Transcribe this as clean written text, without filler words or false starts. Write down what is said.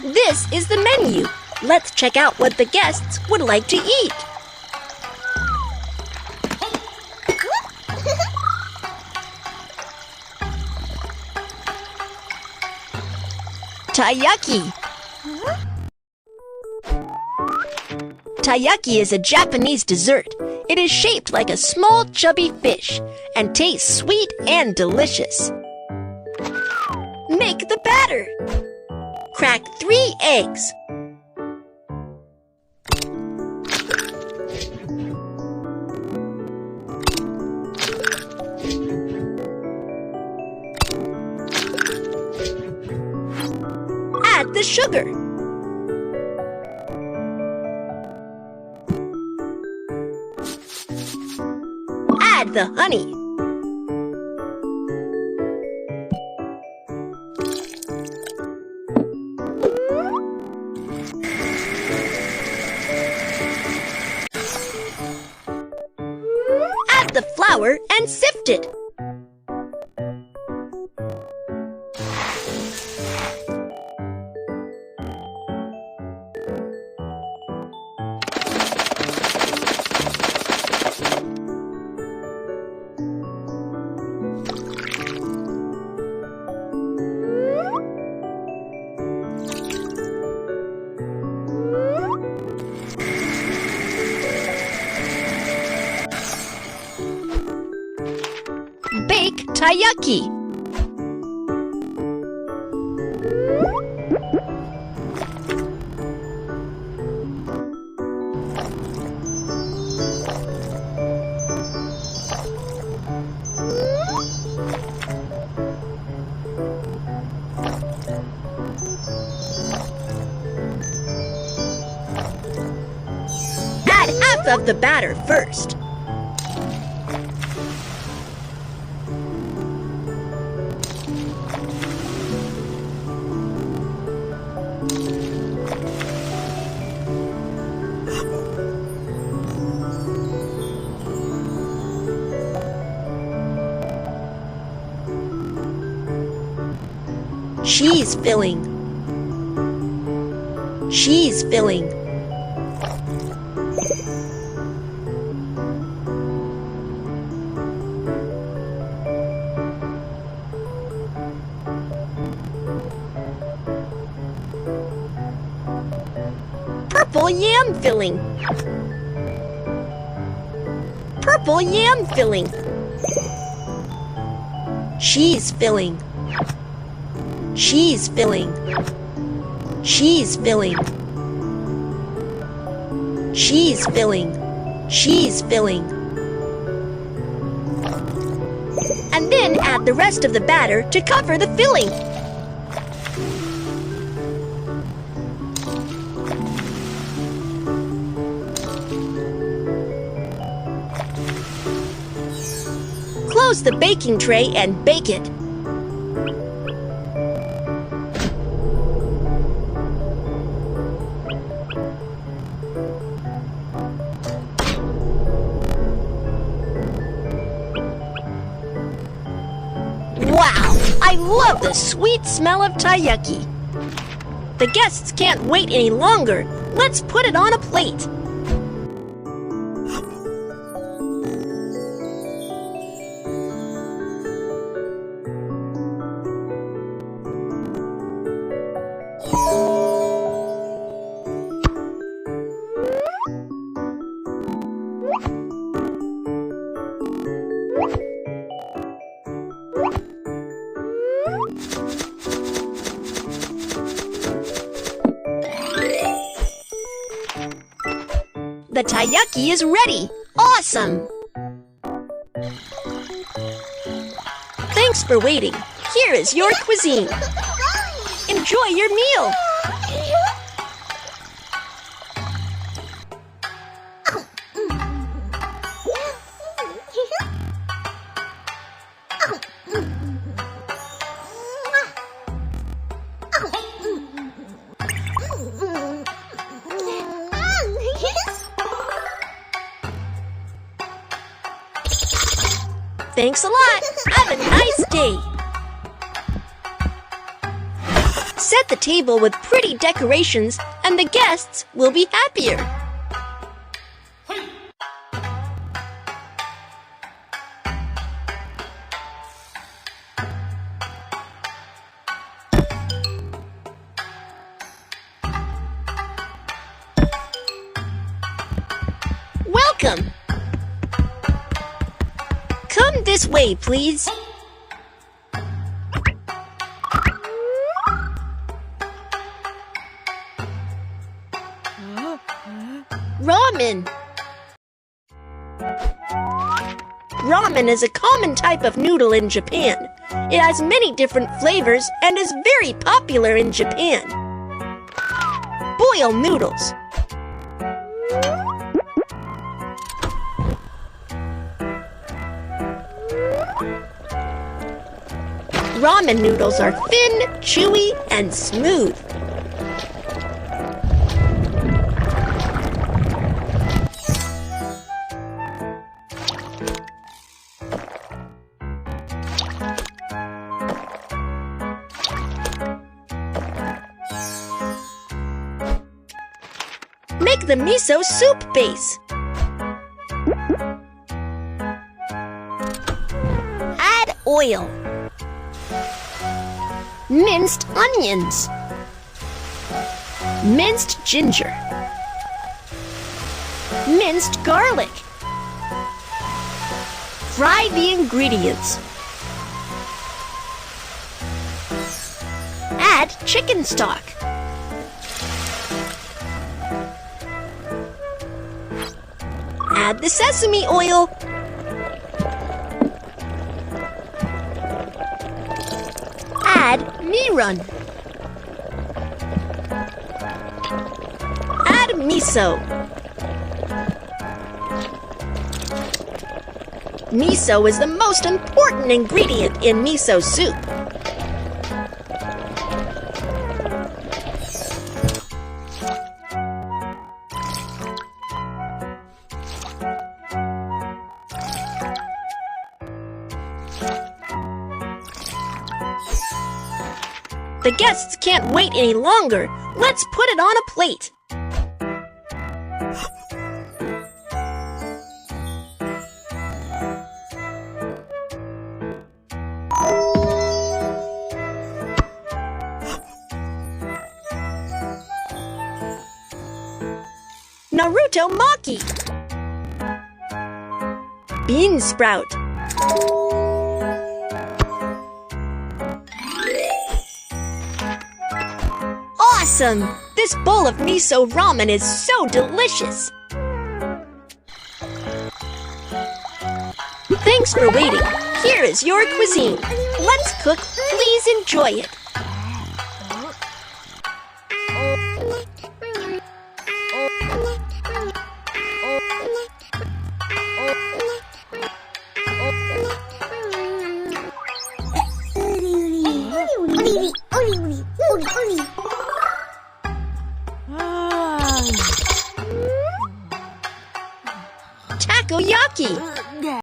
This is the menu. Let's check out what the guests would like to eat. Taiyaki. Taiyaki is a Japanese dessert. It is shaped like a small chubby fish and tastes sweet and delicious. Make the batter. Crack 3 eggs. Add the sugar. Add the honey. Add the flour and sift it. Bake taiyaki. Add half of the batter first. Cheese filling. Cheese filling. Purple yam filling. Purple yam filling. Cheese filling. Cheese filling. Cheese filling. Cheese filling. Cheese filling. And then add the rest of the batter to cover the filling. Close the baking tray and bake it. Wow! I love the sweet smell of taiyaki. The guests can't wait any longer. Let's put it on a plate. The taiyaki is ready! Awesome! Thanks for waiting. Here is your cuisine. Enjoy your meal! Thanks a lot. Have a nice day. Set the table with pretty decorations and the guests will be happier. Welcome! Come this way, please. Ramen. Ramen is a common type of noodle in Japan. It has many different flavors and is very popular in Japan. Boil noodles. Ramen noodles are thin, chewy, and smooth. Make the miso soup base. Add oil. Minced onions. Minced ginger. Minced garlic. Fry the ingredients. Add chicken stock. Add the sesame oil. Add mirin. Add miso. Miso is the most important ingredient in miso soup. The guests can't wait any longer. Let's put it on a plate. Naruto Maki. Bean sprout. Awesome! This bowl of miso ramen is so delicious! Thanks for waiting. Here is your cuisine. Let's cook. Please enjoy it. Takoyaki.